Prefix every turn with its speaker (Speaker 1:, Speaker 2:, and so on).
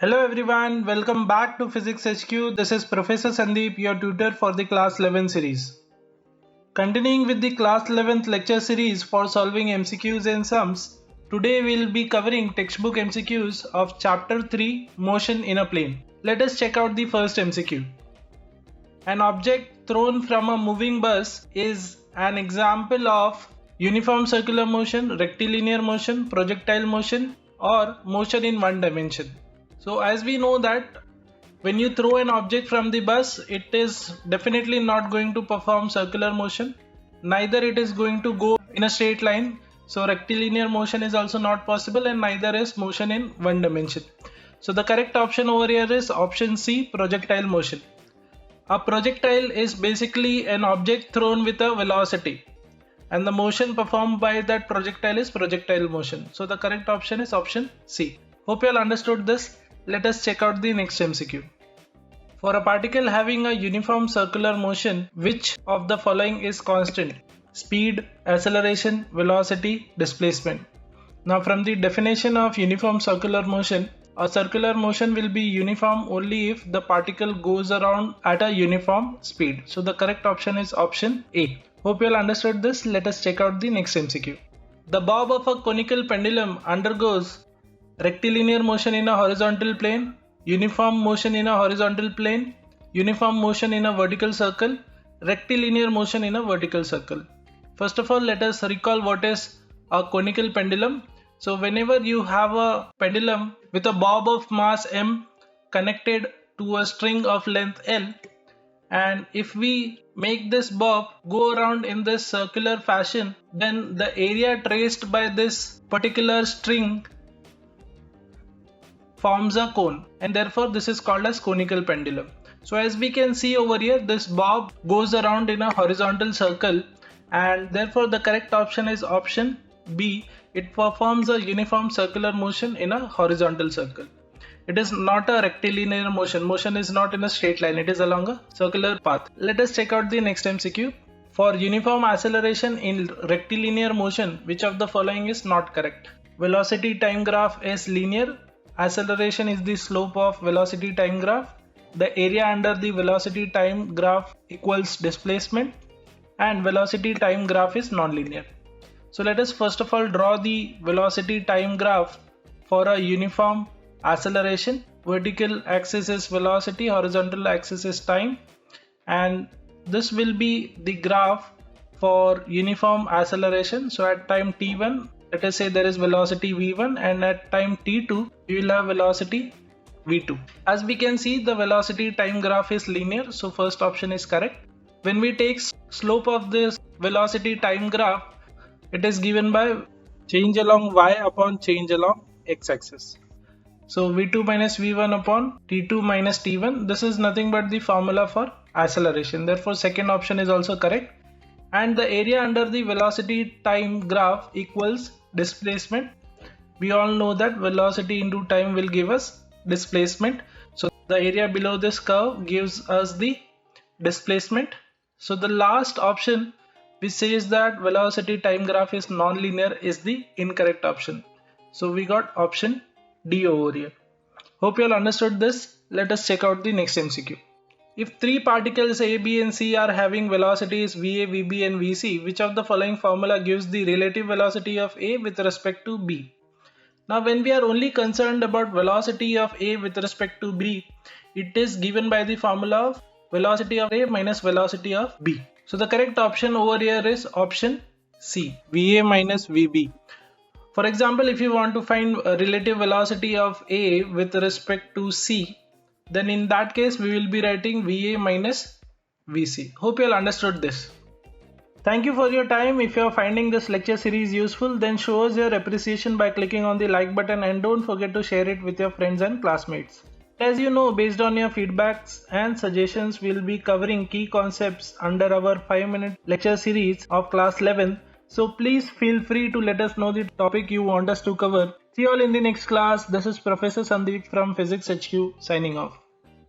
Speaker 1: Hello everyone, welcome back to Physics HQ. This is Professor Sandeep, your tutor for the Class 11 series. Continuing with the Class 11th lecture series for solving MCQs and sums, today we will be covering textbook MCQs of Chapter 3, Motion in a Plane. Let us check out the first MCQ. An object thrown from a moving bus is an example of uniform circular motion, rectilinear motion, projectile motion, or motion in one dimension. So as we know that when you throw an object from the bus, it is definitely not going to perform circular motion. Neither it is going to go in a straight line. So rectilinear motion is also not possible, and neither is motion in one dimension. So the correct option over here is option C, projectile motion. A projectile is basically an object thrown with a velocity, and the motion performed by that projectile is projectile motion. So the correct option is option C. Hope you all understood this. Let us check out the next MCQ. For a particle having a uniform circular motion, which of the following is constant? Speed, acceleration, velocity, displacement. Now from the definition of uniform circular motion, a circular motion will be uniform only if the particle goes around at a uniform speed. So the correct option is option A. Hope you all understood this. Let us check out the next MCQ. The bob of a conical pendulum undergoes rectilinear motion in a horizontal plane, uniform motion in a horizontal plane, uniform motion in a vertical circle, rectilinear motion in a vertical circle. First of all, let us recall what is a conical pendulum. So whenever you have a pendulum with a bob of mass m connected to a string of length L, and if we make this bob go around in this circular fashion, then the area traced by this particular string forms a cone, and therefore this is called as conical pendulum. So as we can see over here, this bob goes around in a horizontal circle, and therefore the correct option is option B. It performs a uniform circular motion in a horizontal circle. It is not a rectilinear motion. Motion is not in a straight line. It is along a circular path. Let us check out the next MCQ. For uniform acceleration in rectilinear motion, which of the following is not correct? Velocity time graph is linear. Acceleration is the slope of velocity time graph. The area under the velocity time graph equals displacement, and velocity time graph is nonlinear. So let us first of all draw the velocity time graph for a uniform acceleration. Vertical axis is velocity, horizontal axis is time, and this will be the graph for uniform acceleration. So at time t1, let us say there is velocity v1, and at time t2 you will have velocity v2. As we can see, the velocity time graph is linear, so first option is correct. When we take slope of this velocity time graph, it is given by change along y upon change along x-axis. So v2 minus v1 upon t2 minus t1, this is nothing but the formula for acceleration. Therefore second option is also correct. And the area under the velocity time graph equals displacement. We all know that velocity into time will give us displacement. So the area below this curve gives us the displacement. So the last option, which says that velocity time graph is non-linear, is the incorrect option. So we got option D over here. Hope you all understood this. Let us check out the next MCQ. If three particles A, B and C are having velocities VA, VB and VC, which of the following formula gives the relative velocity of A with respect to B? Now when we are only concerned about velocity of A with respect to B, it is given by the formula of velocity of A minus velocity of B. So the correct option over here is option C, VA minus VB. For example, if you want to find a relative velocity of A with respect to C, then in that case we will be writing VA minus VC. Hope you all understood this. Thank you for your time. If you are finding this lecture series useful, then show us your appreciation by clicking on the like button, and don't forget to share it with your friends and classmates. As you know, based on your feedbacks and suggestions, we will be covering key concepts under our 5-minute lecture series of class 11. So please feel free to let us know the topic you want us to cover. See you all in the next class. This is Professor Sandeep from Physics HQ signing off.